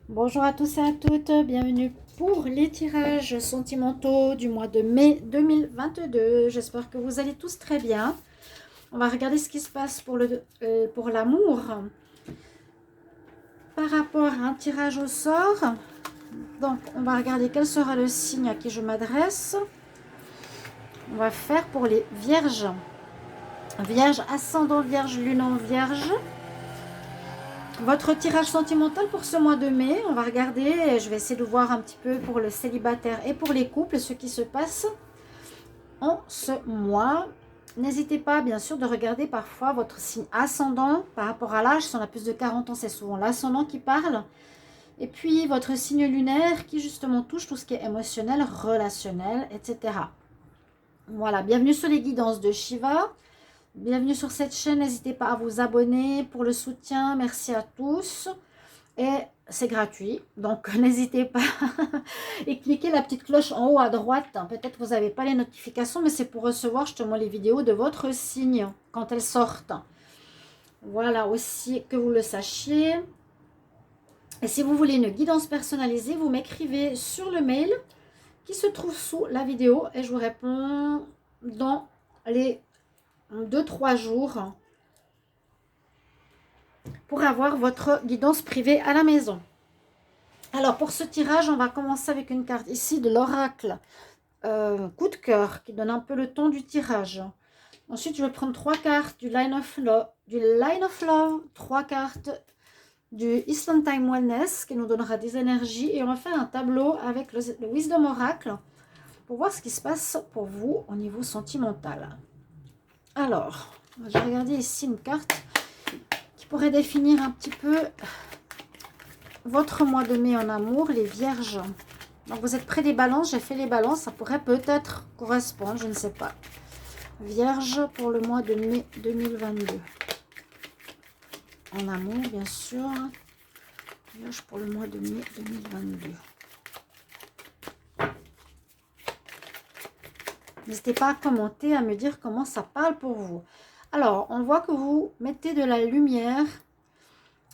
Bonjour à tous et à toutes, bienvenue pour les tirages sentimentaux du mois de mai 2022. J'espère que vous allez tous très bien. On va regarder ce qui se passe pour l'amour par rapport à un tirage au sort. Donc, on va regarder quel sera le signe à qui je m'adresse. On va faire pour les vierges. Vierge, ascendant vierge, lune en vierge. Votre tirage sentimental pour ce mois de mai, on va regarder, je vais essayer de voir un petit peu pour le célibataire et pour les couples, ce qui se passe en ce mois. N'hésitez pas, bien sûr, de regarder parfois votre signe ascendant par rapport à l'âge. Si on a plus de 40 ans, c'est souvent l'ascendant qui parle. Et puis, votre signe lunaire qui, justement, touche tout ce qui est émotionnel, relationnel, etc. Voilà, bienvenue sur les guidances de Shiva. Bienvenue sur cette chaîne, n'hésitez pas à vous abonner pour le soutien, merci à tous. Et c'est gratuit, donc n'hésitez pas et cliquez la petite cloche en haut à droite. Peut-être que vous n'avez pas les notifications, mais c'est pour recevoir justement les vidéos de votre signe quand elles sortent. Voilà, aussi que vous le sachiez. Et si vous voulez une guidance personnalisée, vous m'écrivez sur le mail qui se trouve sous la vidéo et je vous réponds dans les 2-3 jours pour avoir votre guidance privée à la maison. Alors pour ce tirage, on va commencer avec une carte ici de l'oracle coup de cœur qui donne un peu le ton du tirage. Ensuite, je vais prendre 3 cartes du Line of Love, 3 cartes du Eastern Time Wellness qui nous donnera des énergies et on va faire un tableau avec le Wisdom Oracle pour voir ce qui se passe pour vous au niveau sentimental. Alors, je vais regarder ici une carte qui pourrait définir un petit peu votre mois de mai en amour, les vierges. Donc vous êtes près des balances, j'ai fait les balances, ça pourrait peut-être correspondre, je ne sais pas. Vierge pour le mois de mai 2022. En amour, bien sûr. Vierge pour le mois de mai 2022. N'hésitez pas à commenter, à me dire comment ça parle pour vous. Alors, on voit que vous mettez de la lumière.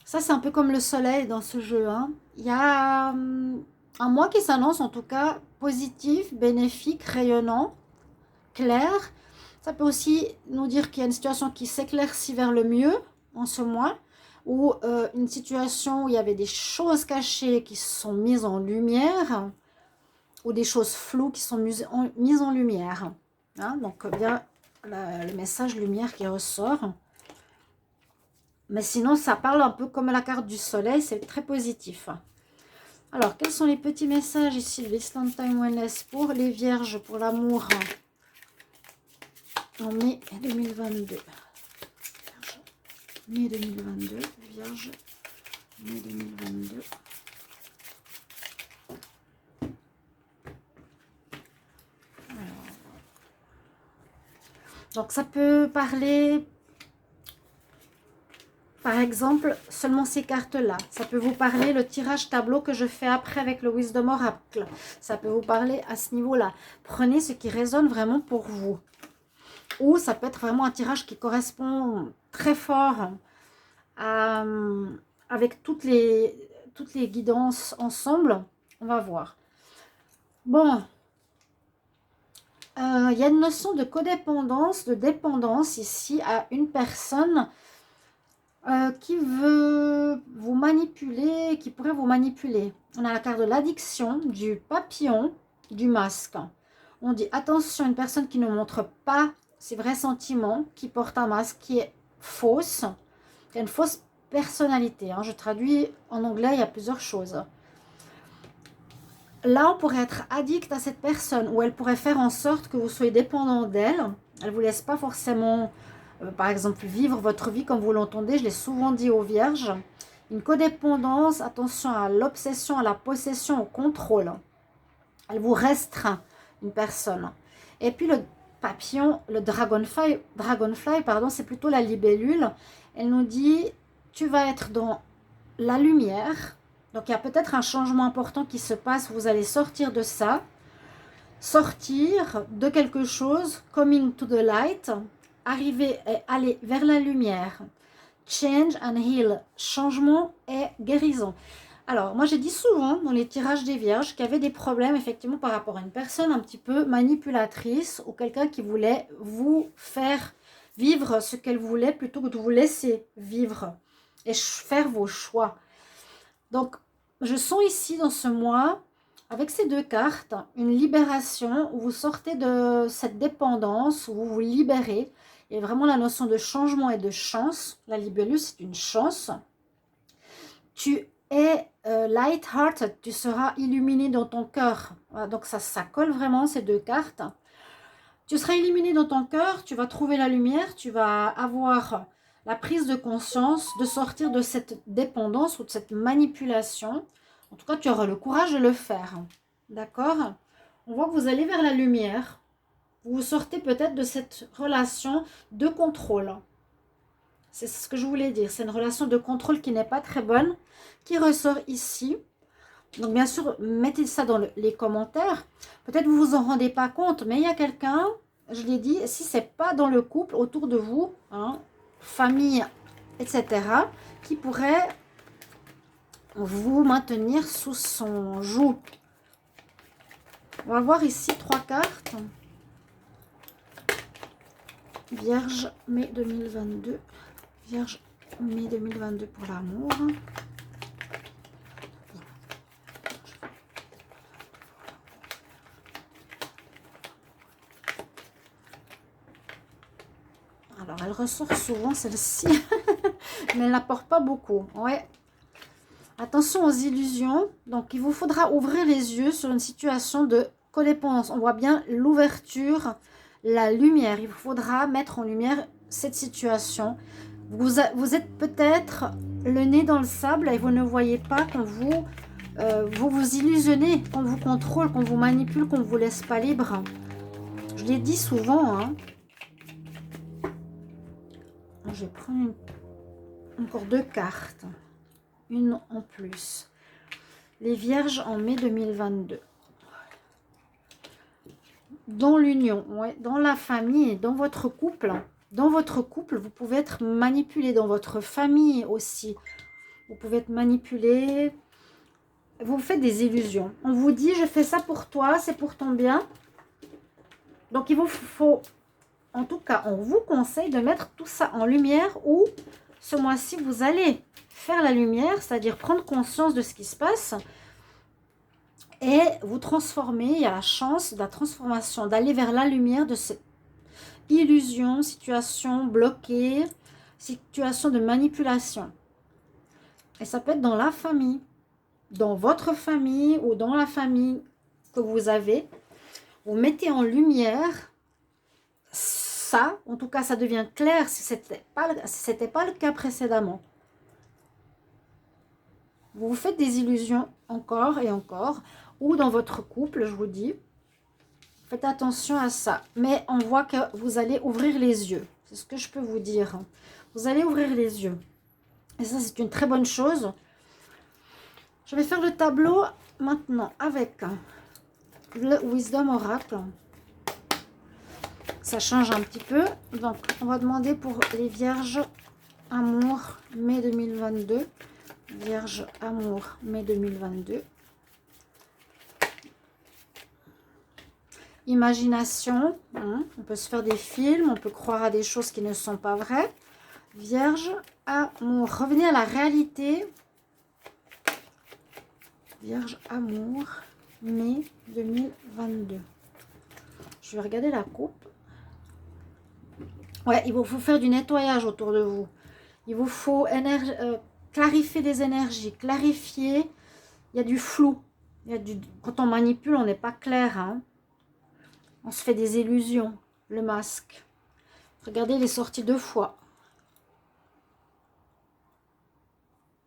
Ça, c'est un peu comme le soleil dans ce jeu. Hein. Il y a un mois qui s'annonce, en tout cas, positif, bénéfique, rayonnant, clair. Ça peut aussi nous dire qu'il y a une situation qui s'éclaircit vers le mieux en ce mois. Ou une situation où il y avait des choses cachées qui sont mises en lumière. Ou des choses floues qui sont mises en lumière. Hein, donc, bien, le message lumière qui ressort. Mais sinon, ça parle un peu comme la carte du soleil, c'est très positif. Alors, quels sont les petits messages ici de l'Instant Time Wellness pour les vierges, pour l'amour en mai 2022. Mai 2022, vierge, mai 2022. Donc, ça peut parler, par exemple, seulement ces cartes-là. Ça peut vous parler le tirage tableau que je fais après avec le Wisdom Oracle. Ça peut vous parler à ce niveau-là. Prenez ce qui résonne vraiment pour vous. Ou ça peut être vraiment un tirage qui correspond très fort avec toutes les guidances ensemble. On va voir. Bon. Il y a une notion de codépendance, de dépendance ici à une personne qui veut vous manipuler, qui pourrait vous manipuler. On a la carte de l'addiction, du papillon, du masque. On dit attention, une personne qui ne montre pas ses vrais sentiments, qui porte un masque qui est fausse, qui a une fausse personnalité. Hein. Je traduis en anglais, il y a plusieurs choses. Là, on pourrait être addict à cette personne ou elle pourrait faire en sorte que vous soyez dépendant d'elle. Elle ne vous laisse pas forcément, par exemple, vivre votre vie comme vous l'entendez. Je l'ai souvent dit aux vierges. Une codépendance, attention à l'obsession, à la possession, au contrôle. Elle vous restreint, une personne. Et puis le papillon, le dragonfly pardon, c'est plutôt la libellule. Elle nous dit, tu vas être dans la lumière. Donc, il y a peut-être un changement important qui se passe. Vous allez sortir de ça. Sortir de quelque chose. Coming to the light. Arriver et aller vers la lumière. Change and heal. Changement et guérison. Alors, moi j'ai dit souvent dans les tirages des vierges qu'il y avait des problèmes effectivement par rapport à une personne un petit peu manipulatrice ou quelqu'un qui voulait vous faire vivre ce qu'elle voulait plutôt que de vous laisser vivre et faire vos choix. Donc, je sens ici dans ce mois, avec ces deux cartes, une libération où vous sortez de cette dépendance, où vous vous libérez. Il y a vraiment la notion de changement et de chance. La libellule, c'est une chance. Tu es light-hearted, tu seras illuminé dans ton cœur. Voilà, donc ça colle vraiment ces deux cartes. Tu seras illuminé dans ton cœur, tu vas trouver la lumière, tu vas avoir la prise de conscience de sortir de cette dépendance ou de cette manipulation. En tout cas, tu auras le courage de le faire. D'accord? On voit que vous allez vers la lumière. Vous sortez peut-être de cette relation de contrôle. C'est ce que je voulais dire. C'est une relation de contrôle qui n'est pas très bonne, qui ressort ici. Donc, bien sûr, mettez ça dans les commentaires. Peut-être vous vous en rendez pas compte, mais il y a quelqu'un, je l'ai dit, si c'est pas dans le couple, autour de vous, hein, famille, etc., qui pourrait vous maintenir sous son joug. On va voir ici 3 cartes. Vierge, mai 2022. Vierge, mai 2022 pour l'amour. Alors, elle ressort souvent celle-ci, mais elle n'apporte pas beaucoup. Ouais. Attention aux illusions. Donc, il vous faudra ouvrir les yeux sur une situation de codépendance. On voit bien l'ouverture, la lumière. Il vous faudra mettre en lumière cette situation. Vous êtes peut-être le nez dans le sable et vous ne voyez pas qu'on vous illusionnez, qu'on vous contrôle, qu'on vous manipule, qu'on ne vous laisse pas libre. Je l'ai dit souvent, hein. Je vais prendre encore 2 cartes. Une en plus. Les vierges en mai 2022. Dans l'union, ouais, dans la famille, dans votre couple. Dans votre couple, vous pouvez être manipulé. Dans votre famille aussi. Vous pouvez être manipulé. Vous faites des illusions. On vous dit, je fais ça pour toi, c'est pour ton bien. Donc, il vous faut... En tout cas, on vous conseille de mettre tout ça en lumière ou ce mois-ci, vous allez faire la lumière, c'est-à-dire prendre conscience de ce qui se passe et vous transformer. Il y a la chance de la transformation, d'aller vers la lumière de cette illusion, situation bloquée, situation de manipulation. Et ça peut être dans la famille, dans votre famille ou dans la famille que vous avez. Vous mettez en lumière ça, en tout cas ça devient clair si ce n'était pas le cas précédemment. Vous vous faites des illusions encore et encore, ou dans votre couple, je vous dis, faites attention à ça. Mais on voit que vous allez ouvrir les yeux, c'est ce que je peux vous dire. Vous allez ouvrir les yeux, et ça c'est une très bonne chose. Je vais faire le tableau maintenant avec le Wisdom Oracle. Ça change un petit peu. Donc, on va demander pour les vierges amour mai 2022. Vierge amour mai 2022. Imagination. Hein, on peut se faire des films. On peut croire à des choses qui ne sont pas vraies. Vierge amour. Revenez à la réalité. Vierge amour mai 2022. Je vais regarder la coupe. Ouais, il vous faut faire du nettoyage autour de vous. Il vous faut clarifier des énergies, clarifier. Il y a du flou. Quand on manipule, on n'est pas clair. Hein. On se fait des illusions. Le masque. Regardez, il est sorti 2 fois.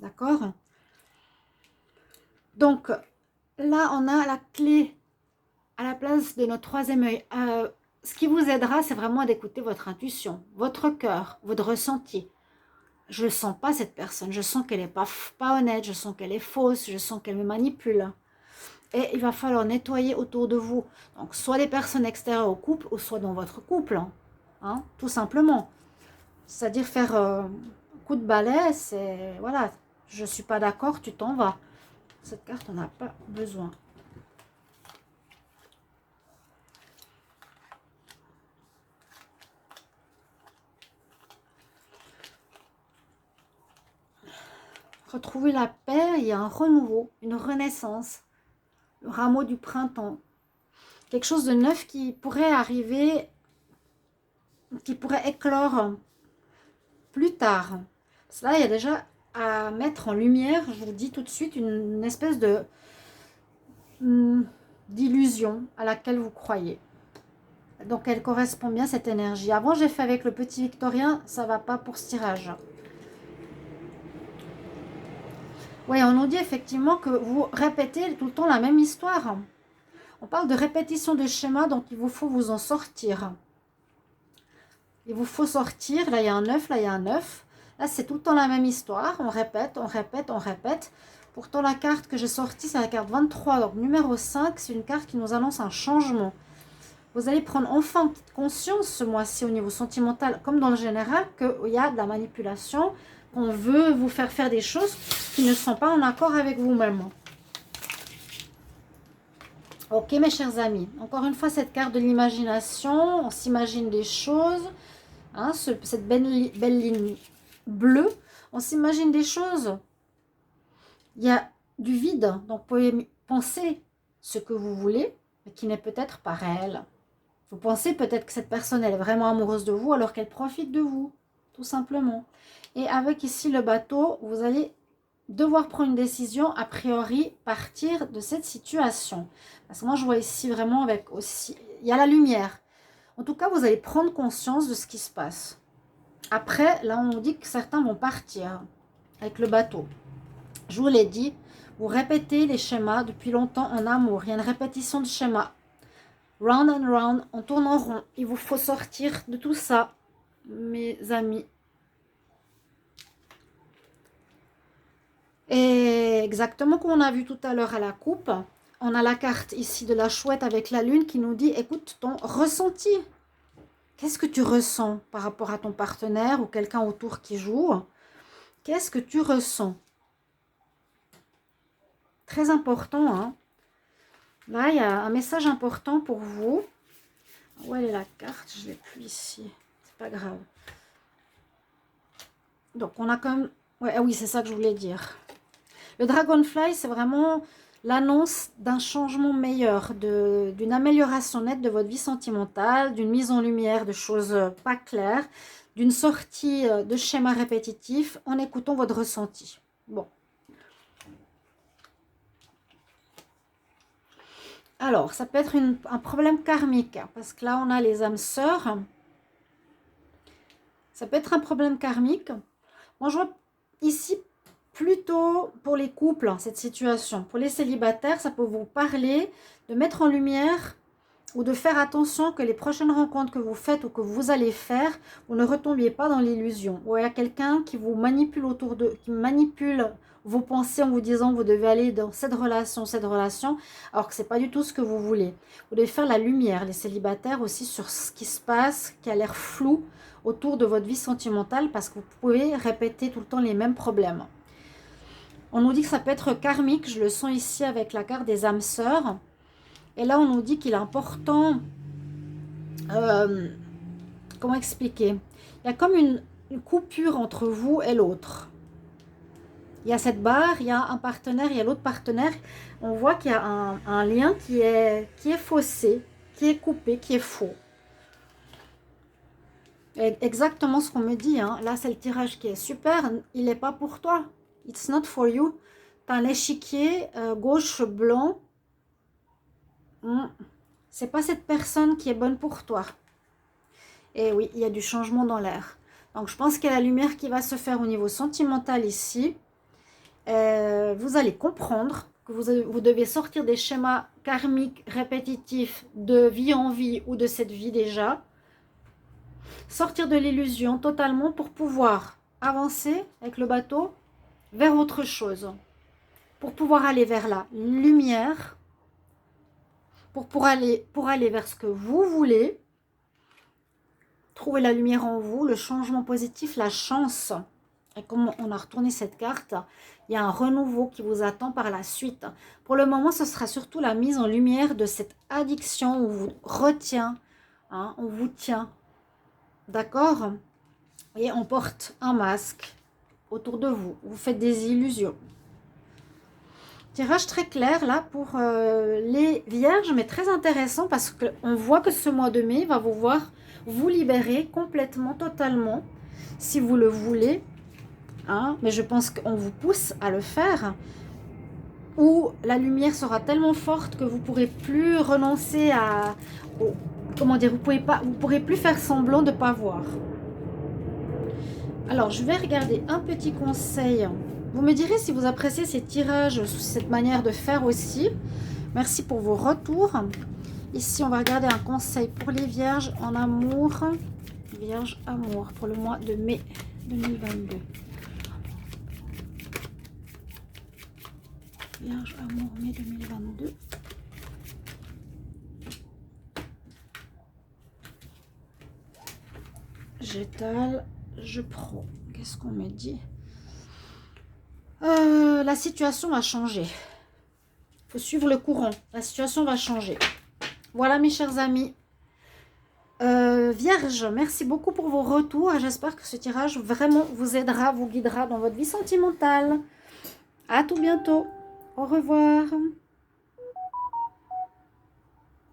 D'accord? Donc, là, on a la clé à la place de notre 3e œil. Ce qui vous aidera, c'est vraiment d'écouter votre intuition, votre cœur, votre ressenti. Je ne sens pas cette personne, je sens qu'elle n'est pas honnête, je sens qu'elle est fausse, je sens qu'elle me manipule. Et il va falloir nettoyer autour de vous. Donc, soit des personnes extérieures au couple, ou soit dans votre couple. Hein, tout simplement. C'est-à-dire faire coup de balai, c'est, voilà, je ne suis pas d'accord, tu t'en vas. Cette carte, on n'a pas besoin. Retrouver la paix, il y a un renouveau, une renaissance. Le rameau du printemps. Quelque chose de neuf qui pourrait arriver, qui pourrait éclore plus tard. Cela, il y a déjà à mettre en lumière, je vous dis tout de suite, une espèce de d'illusion à laquelle vous croyez. Donc, elle correspond bien à cette énergie. Avant, j'ai fait avec le petit Victorien, ça ne va pas pour ce tirage. Oui, on nous dit effectivement que vous répétez tout le temps la même histoire. On parle de répétition de schéma, donc il vous faut vous en sortir. Il vous faut sortir. Là, il y a un 9, là, il y a un 9. Là, c'est tout le temps la même histoire. On répète, on répète, on répète. Pourtant, la carte que j'ai sortie, c'est la carte 23. Donc, numéro 5, c'est une carte qui nous annonce un changement. Vous allez prendre enfin conscience ce mois-ci au niveau sentimental, comme dans le général, qu'il y a de la manipulation, qu'on veut vous faire faire des choses qui ne sont pas en accord avec vous-même. Ok, mes chers amis. Encore une fois, cette carte de l'imagination. On s'imagine des choses. Hein, cette belle ligne bleue. On s'imagine des choses. Il y a du vide. Donc, vous pouvez penser ce que vous voulez, mais qui n'est peut-être pas réel. Vous pensez peut-être que cette personne, elle est vraiment amoureuse de vous, alors qu'elle profite de vous. Tout simplement. Et avec ici le bateau, vous allez devoir prendre une décision, a priori, partir de cette situation. Parce que moi, je vois ici vraiment avec aussi... Il y a la lumière. En tout cas, vous allez prendre conscience de ce qui se passe. Après, là, on nous dit que certains vont partir avec le bateau. Je vous l'ai dit, vous répétez les schémas depuis longtemps en amour. Il y a une répétition de schémas. Round and round, on tourne en rond. Il vous faut sortir de tout ça, mes amis. Et exactement comme on a vu tout à l'heure à la coupe, on a la carte ici de la chouette avec la lune qui nous dit, écoute ton ressenti. Qu'est-ce que tu ressens par rapport à ton partenaire ou quelqu'un autour qui joue? Qu'est-ce que tu ressens? Très important, hein? Là, il y a un message important pour vous. Où elle est la carte? Je ne l'ai plus ici. C'est pas grave. Donc, on a quand même... Ouais, ah oui, c'est ça que je voulais dire. Le Dragonfly, c'est vraiment l'annonce d'un changement meilleur, d'une amélioration nette de votre vie sentimentale, d'une mise en lumière de choses pas claires, d'une sortie de schémas répétitifs en écoutant votre ressenti. Bon. Alors, ça peut être un problème karmique, hein, parce que là, on a les âmes sœurs. Ça peut être un problème karmique. Moi, je vois ici plutôt pour les couples, hein, cette situation. Pour les célibataires, ça peut vous parler de mettre en lumière ou de faire attention que les prochaines rencontres que vous faites ou que vous allez faire, vous ne retombiez pas dans l'illusion. Ou il y a quelqu'un qui vous manipule qui manipule vos pensées en vous disant vous devez aller dans cette relation, alors que ce n'est pas du tout ce que vous voulez. Vous devez faire la lumière, les célibataires aussi, sur ce qui se passe, qui a l'air flou autour de votre vie sentimentale, parce que vous pouvez répéter tout le temps les mêmes problèmes. On nous dit que ça peut être karmique, je le sens ici avec la carte des âmes sœurs. Et là, on nous dit qu'il est important, comment expliquer? Il y a comme une coupure entre vous et l'autre. Il y a cette barre, il y a un partenaire, il y a l'autre partenaire. On voit qu'il y a un lien qui est faussé, qui est coupé, qui est faux. Et exactement ce qu'on me dit. Hein. Là, c'est le tirage qui est super. Il n'est pas pour toi. It's not for you. Tu as un échiquier gauche blanc. C'est pas cette personne qui est bonne pour toi. Et oui, il y a du changement dans l'air. Donc, je pense qu'il y a la lumière qui va se faire au niveau sentimental ici. Vous allez comprendre que vous devez sortir des schémas karmiques répétitifs de vie en vie ou de cette vie déjà. Sortir de l'illusion totalement pour pouvoir avancer avec le bateau vers autre chose. Pour pouvoir aller vers la lumière. Pour aller vers ce que vous voulez. Trouver la lumière en vous, le changement positif, la chance. Et comme on a retourné cette carte, il y a un renouveau qui vous attend par la suite. Pour le moment, ce sera surtout la mise en lumière de cette addiction où on vous retient, hein, on vous tient. D'accord? Et on porte un masque autour de vous. Vous faites des illusions. Tirage très clair là pour les vierges, mais très intéressant parce qu'on voit que ce mois de mai va vous voir vous libérer complètement, totalement, si vous le voulez. Hein, mais je pense qu'on vous pousse à le faire. Ou la lumière sera tellement forte que vous ne pourrez plus renoncer à... comment dire, vous pourrez plus faire semblant de ne pas voir. Alors, je vais regarder un petit conseil. Vous me direz si vous appréciez ces tirages, cette manière de faire aussi. Merci pour vos retours. Ici, on va regarder un conseil pour les vierges en amour. Vierge amour pour le mois de mai 2022. Vierge amour mai 2022. J'étale, je prends. Qu'est-ce qu'on me dit? La situation va changer. Il faut suivre le courant. La situation va changer. Voilà mes chers amis. Vierge, merci beaucoup pour vos retours. J'espère que ce tirage vraiment vous aidera, vous guidera dans votre vie sentimentale. À tout bientôt. Au revoir.